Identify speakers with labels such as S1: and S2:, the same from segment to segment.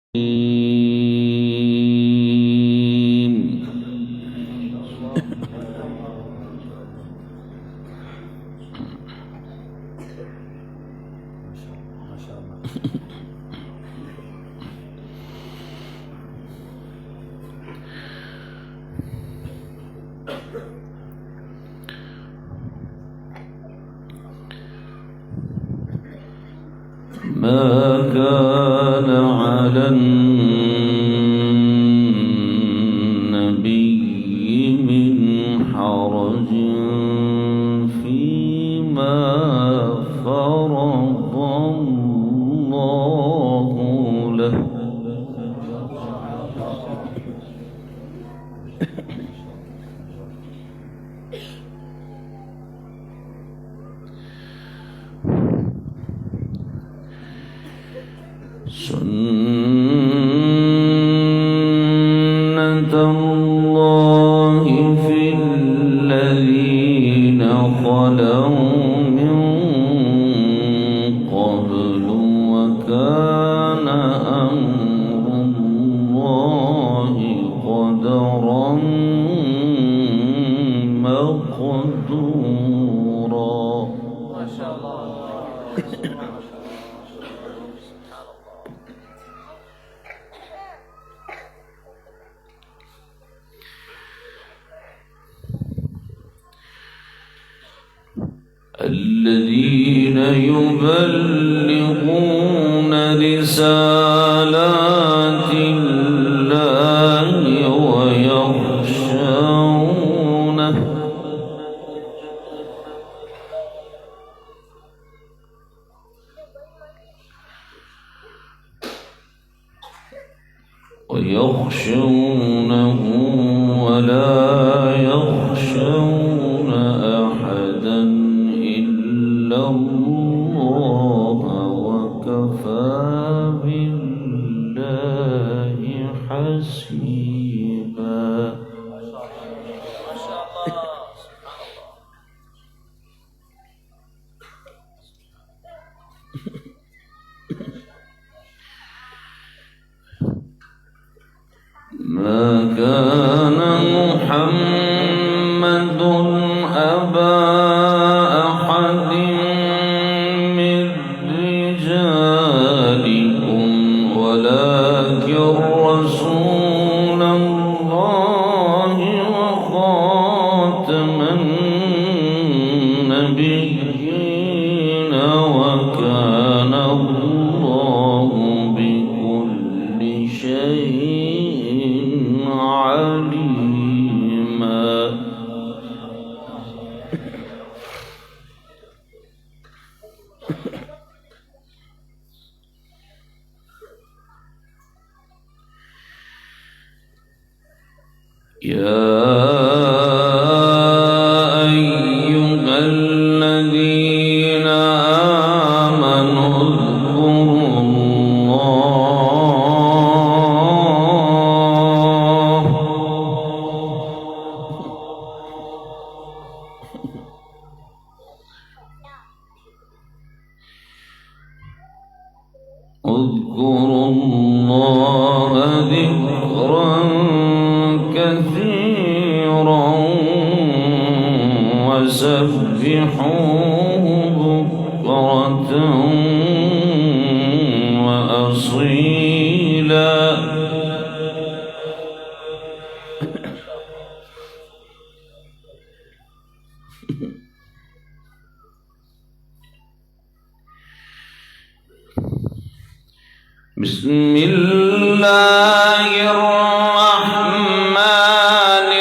S1: ما كان على النبي من حرج فيما فرض الله له سنة الله في الذين خلوا من قبل وكان أمر الله قدرا مقدورا. ما شاء الله. الذين يبلغون رسالات الله ويخشونه ولا يخشون أحدا إلا الله وكفى بالله حسيبا. ما كان محمد أبا أحد من رجالكم ولكن رسول الله وخاتم النبيين وكان الله بكل شيء عليما. يا أيها الذين آمنوا اذكروا الله ذكرا كثيرا وسبحوه بكرة وأصيلا. بسم الله الرحمن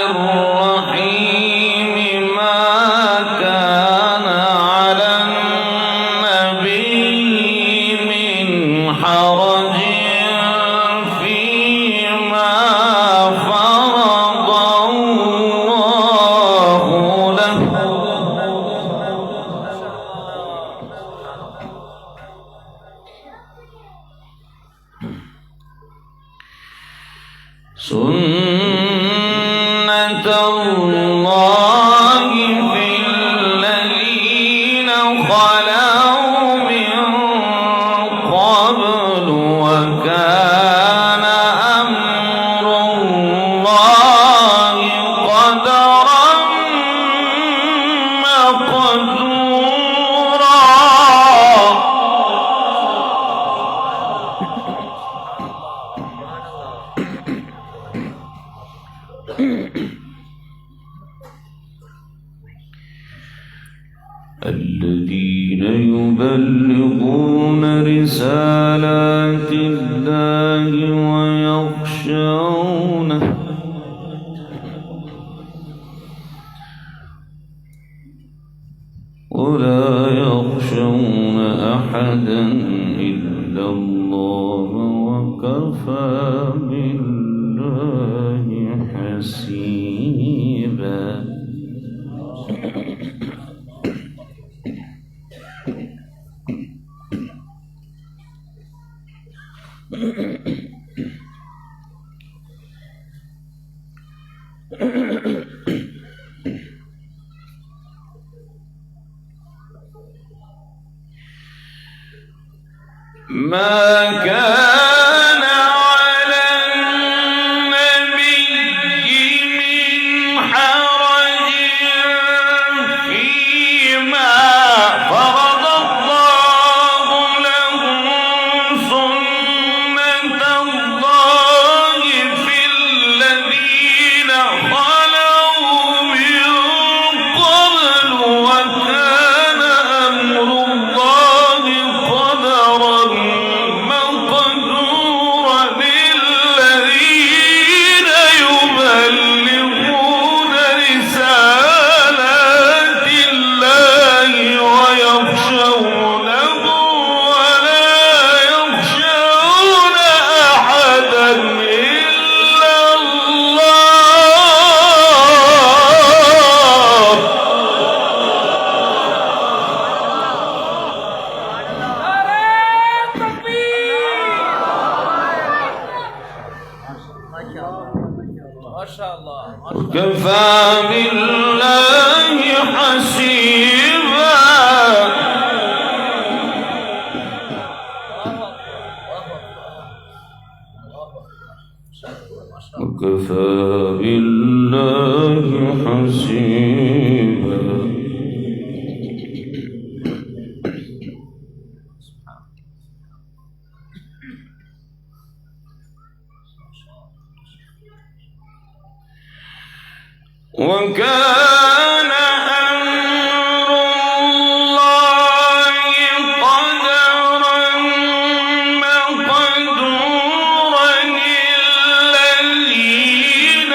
S1: الرحيم. ما كان على النبي من حرج فيما فرض الله له. سنة الله في الذين خلوا من قبل وكان الذين يبلغون رسالات الله ويخشونه ولا يخشون أحدا إلا الله وكفى بالله حسيبا. ما كان على النبي من حرج فيما فرض الله له سنة الله في الذين خلوا من قبل وكان أمر الله قدرا مقدورا. الذين يبلغون رسالات الله ويخشونه ولا يخشون أحدا إلا الله. وكفى بالله حسيبا. وكفى بالله حسيبا. وكان أمر الله قدرا مقدورا. الذين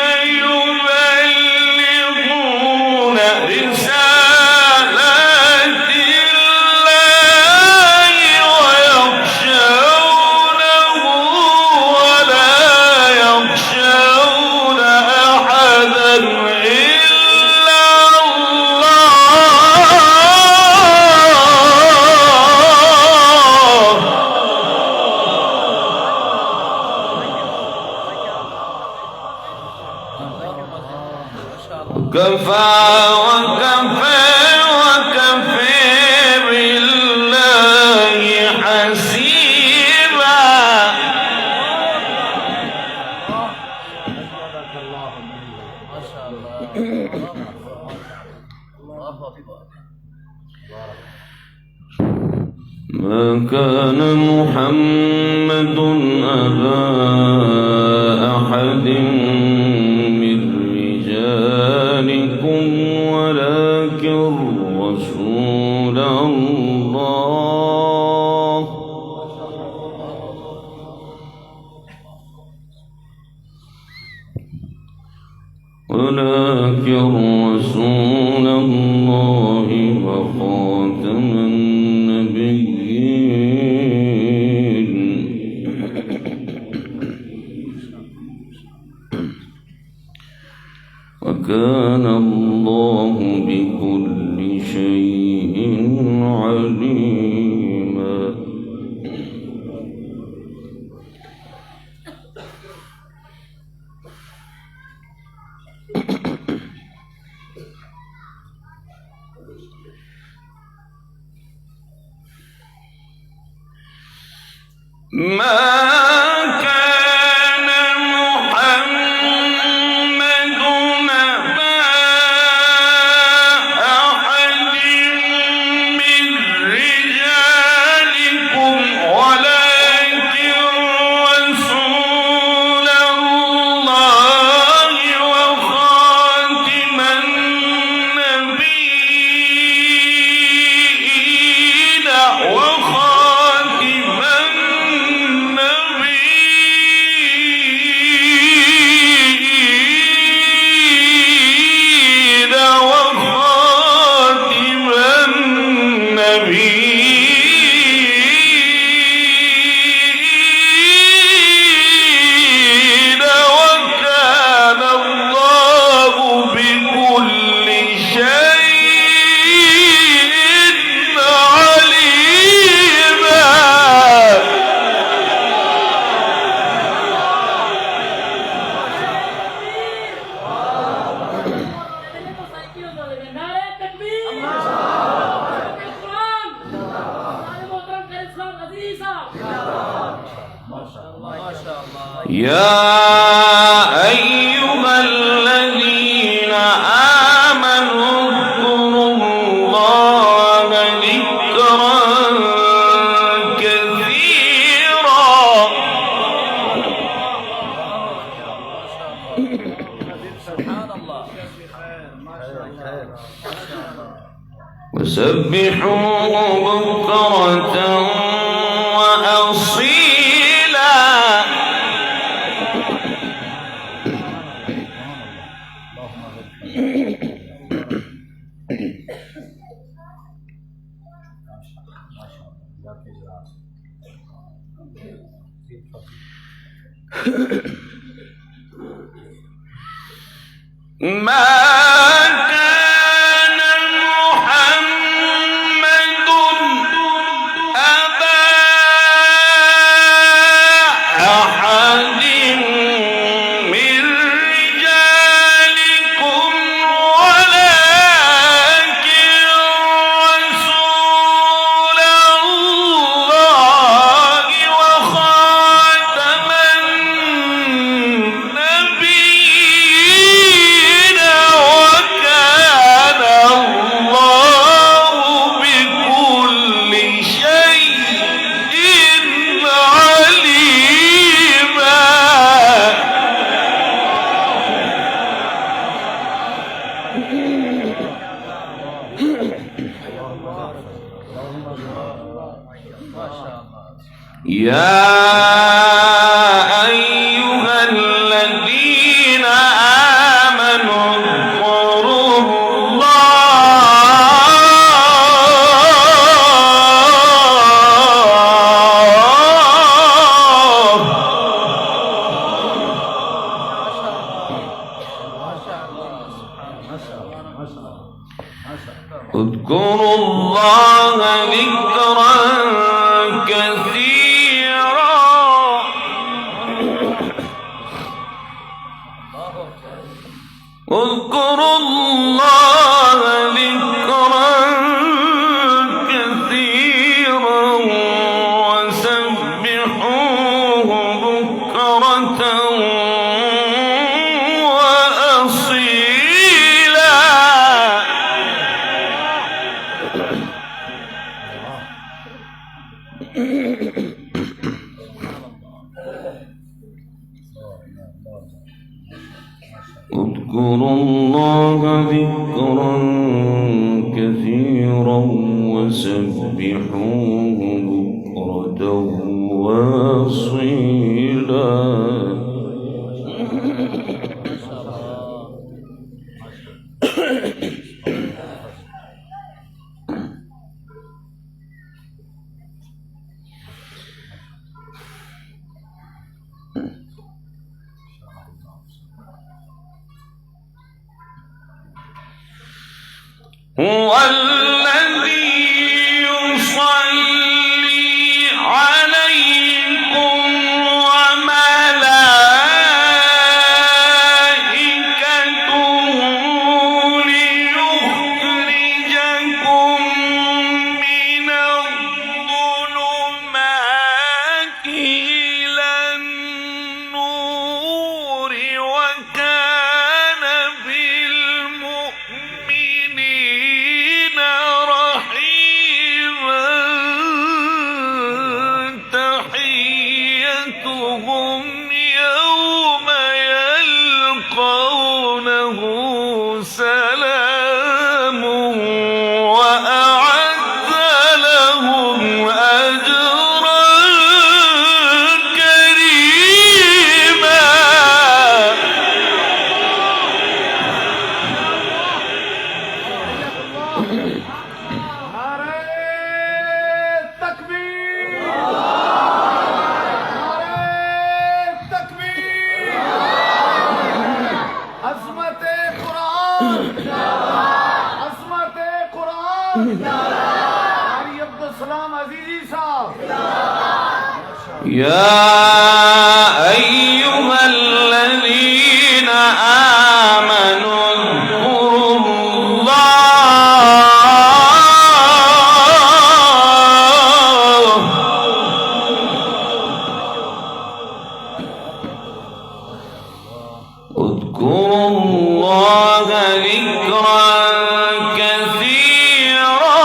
S1: يبلغون رسالات الله ويخشونه ولا يخشون أحدا كفى وكفى بالله حسيبا. ما كان محمد أبا أحد من رجالكم ولكن رسول الله وخاتم النبيين. وكان الله بكل شيء عليما. ما كان محمد أبا أحد من رجالكم ولكن رسول الله وخاتم يا أيها الذين آمنوا اذكروا الله ذكرا كثيرا وسبحوه بكرة وأصيلا. ما كان محمد أبا أحد من رجالكم ولكن رسول الله وخاتم النبيين وكان الله بكل شيء عليما. يا أيها الذين آمنوا اذكروا اذكروا الله ذكرا كثيرا. اذكروا الله ذكرا كثيرا وسبحوه بكرة وأصيلا. اذكروا الله ذكرا كثيرا وسبحوه بكرة وأصيلا. هو الذي يصلي عليكم وملائكته ليخرجكم من الظلمات إلى النور وكان بالمؤمنين رحيما. تحيتهم يوم يلقونه سلام وأعد لهم أجرا كريما. يا أيها الذين آمنوا اذكروا الله اذكروا الله ذكرا كثيرا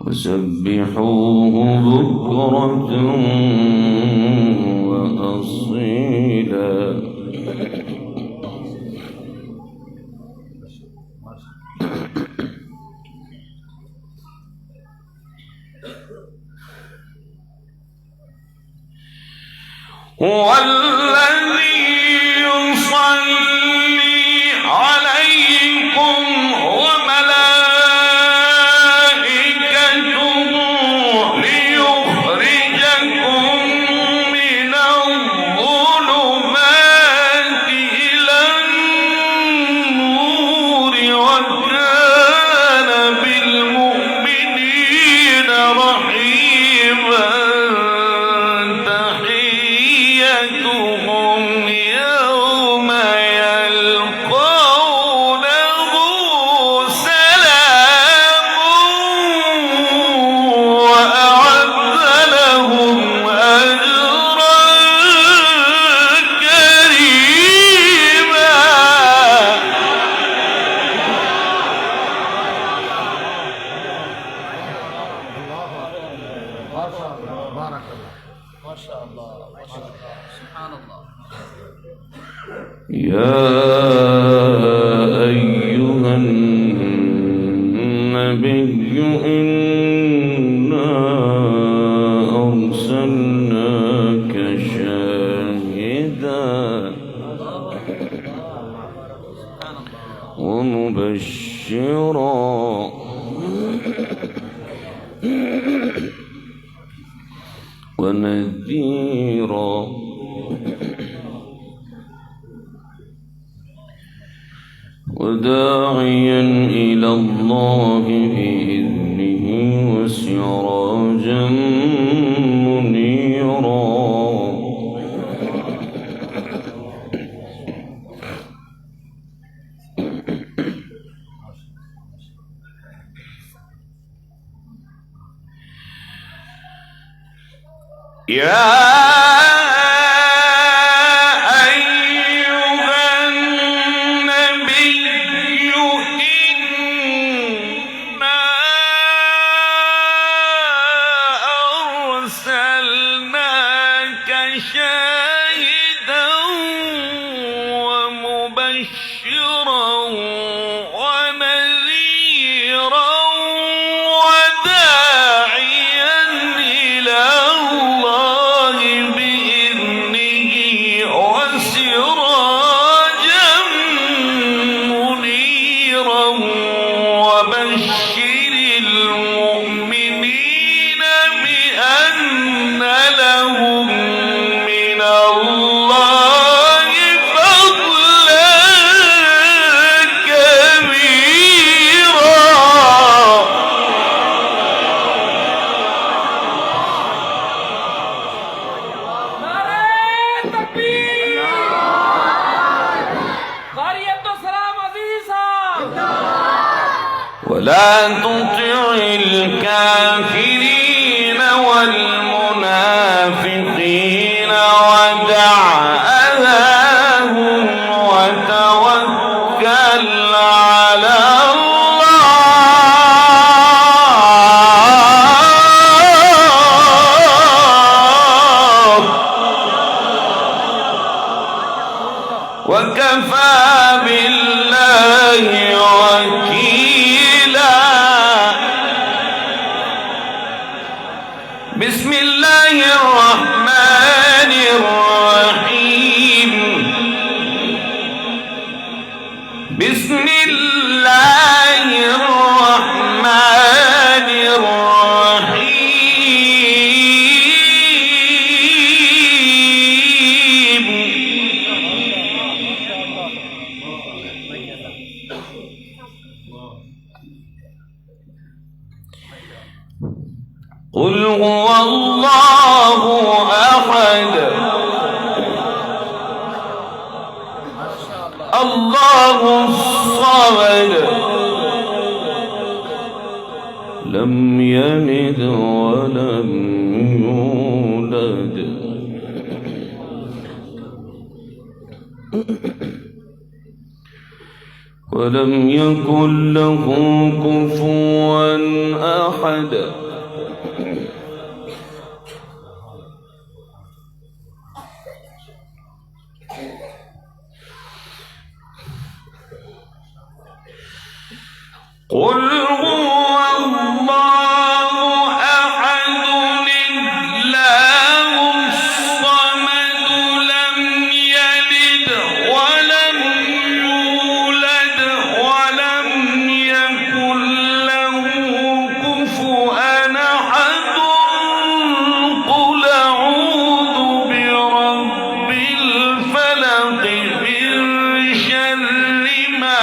S1: وسبحوه بكرة وأصيلا. هو الذي يصلي عليكم وملائكته ليخرجكم من الظلمات إلى النور وكان بالمؤمنين رحيما. يوم يلقونه سلام وأعد لهم أجرا كريما.
S2: بارك الله ما شاء الله ما شاء الله سبحان الله.
S1: يا أيها النبي إنا أرسلناك شاهدا ومبشرا ونذيرا وداعيا إلى الله بإذنه وسراجا منيرا. يا شاهدا ومبشرا ونذيرا وداعيا إلى الله بإذنه وسراجا منيرا. وبشر المؤمنين بأن لهم الله فضلا كبيرا.
S2: نعرة تكبير قرية سلام عزيزا.
S1: ولا تطع الكافرين والمنافقين ودع أذاهم وتوكل على الله وكفى بالله وكيلا. بسم الله الرحمن الرحيم. بسم الله الرحمن الرحيم. قل هو الله أحد الله الصمد لم يلد ولم يولد أحد ولم يكن له كفوا أحد. قل هو الله أحد الله الصمد لم يلد ولم يولد ولم يكن له كفوا أحد. قل أعوذ برب الفلق من شر ما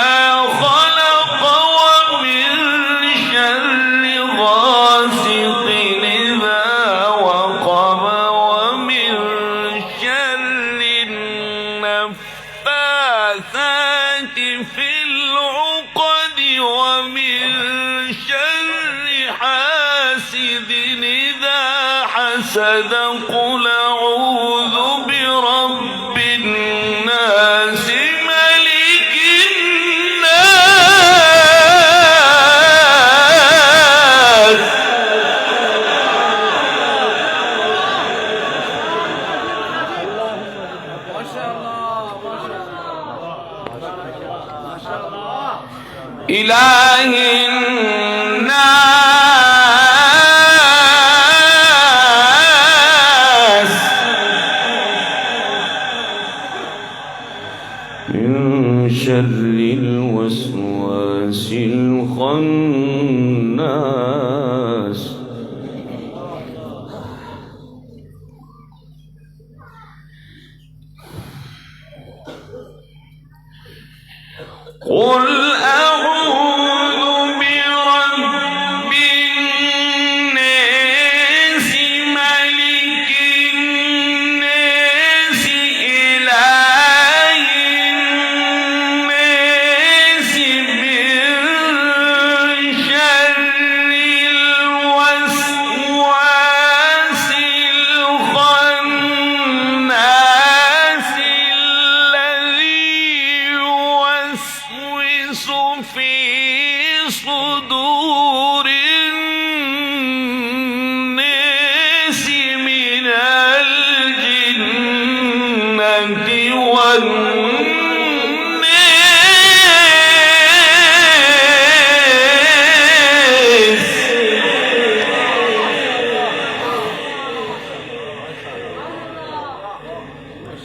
S1: خلق ومن شر غاسق إذا وقب ومن شر النفاثات في العقد ومن شر حاسد إذا حسد. قل أعوذ برب الناس ملك الناس
S2: ما شاء الله ما شاء الله
S1: إله الناس من شر الوسواس الخناس. قل أعوذ برب الناس ملك الناس إله الناس من شر الوسواس الخناس الذي يوسوس في صدور الناس من الجنة والناس.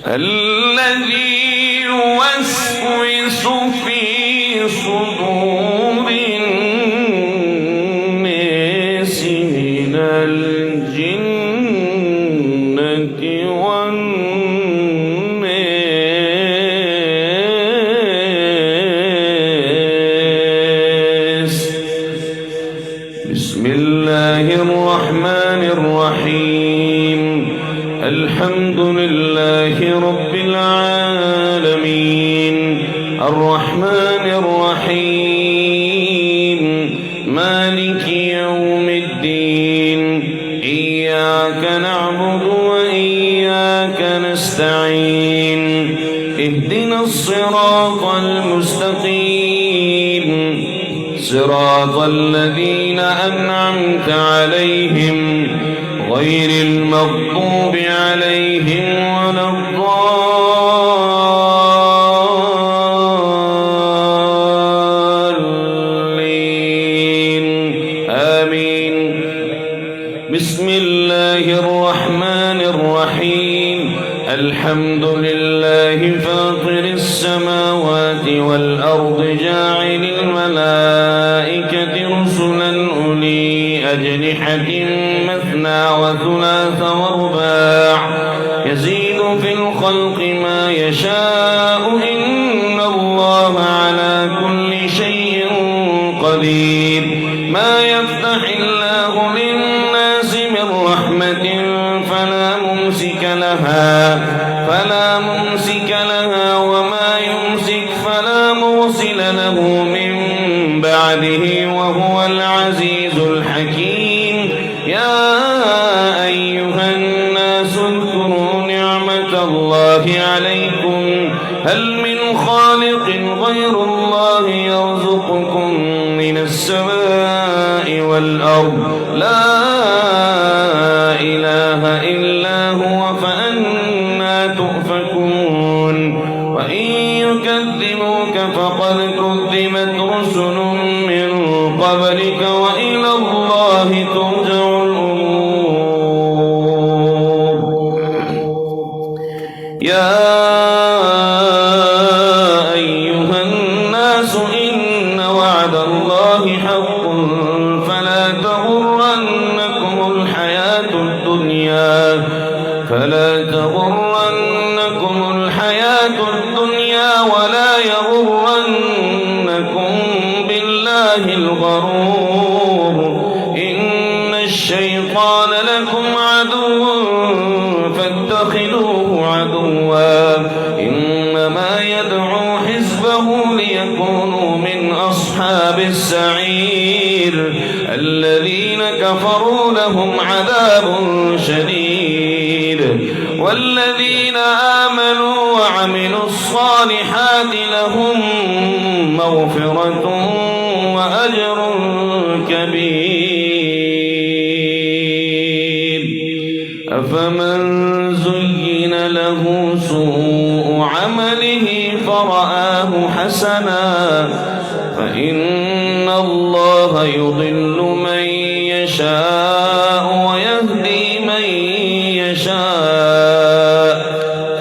S1: الذي يوسوس في صدور الناس من الجنة والناس. بسم الله الرحمن الرحيم. الحمد لله رب العالمين الرحمن الرحيم مالك يوم الدين. إياك نعبد وإياك نستعين. اهدنا الصراط المستقيم صراط الذين أنعمت عليهم غير المغضوب عليهم ولا الضالين. آمين. بسم الله الرحمن الرحيم. الحمد لله فاطر السماوات والأرض جاعل الملائكة رسلا أولي أجنحة مثنى وثلاث ورباع يزيد في الخلق ما يشاء إن الله على كل شيء قدير. ما يفتح الله للناس من رحمة فلا ممسك لها وما يمسك فلا مرسل له من بعده وهو العزيز الحكيم. يا أيها الناس السماء والأرض لا إله إلا هو فأنى تؤفكون وإن يكذبوك فقد كذبت رسل من قبلك وإلى الله ترجع الأمور يا أيها الناس إن وعد الله حق فلا تغرنكم الحياة الدنيا ولا يغرنكم بالله الغرور إن الشيطان لكم عدو فاتخذوه عدوا إنما يدعو حزبه ليكونوا من أصحاب السعير الذين كفروا لهم عذاب شديد والذين آمنوا وعملوا الصالحات لهم مغفرة وأجر كبير أفمن زين له سوء عمله فرآه حسنا فإن الله يضل من يشاء ويهدي من يشاء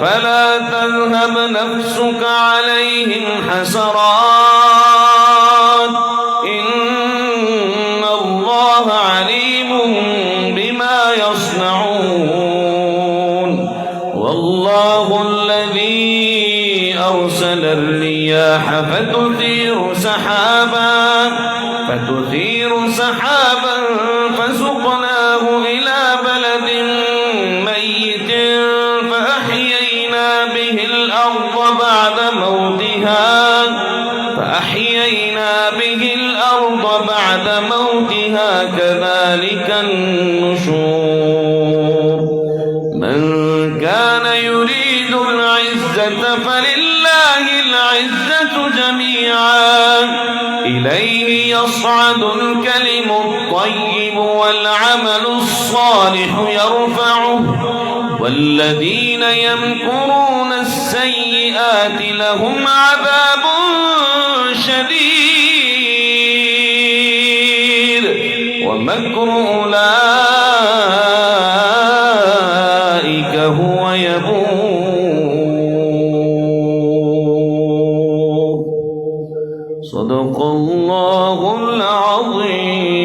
S1: فلا تذهب نفسك عليهم حسرات إن الله عليم بما يصنعون والله الذي أرسل الرياح فتثير سحابا فسقناه إلى بلد ميت فأحيينا به الأرض بعد موتها كذلك النشور من كان يريد العزة فلله العزة جميعا إليه يصعد الكلم الطيب والعمل الصالح يرفعه والذين يمكرون السيئات لهم عذاب شديد ومكر أولئك هو يبور صدق الله العظيم.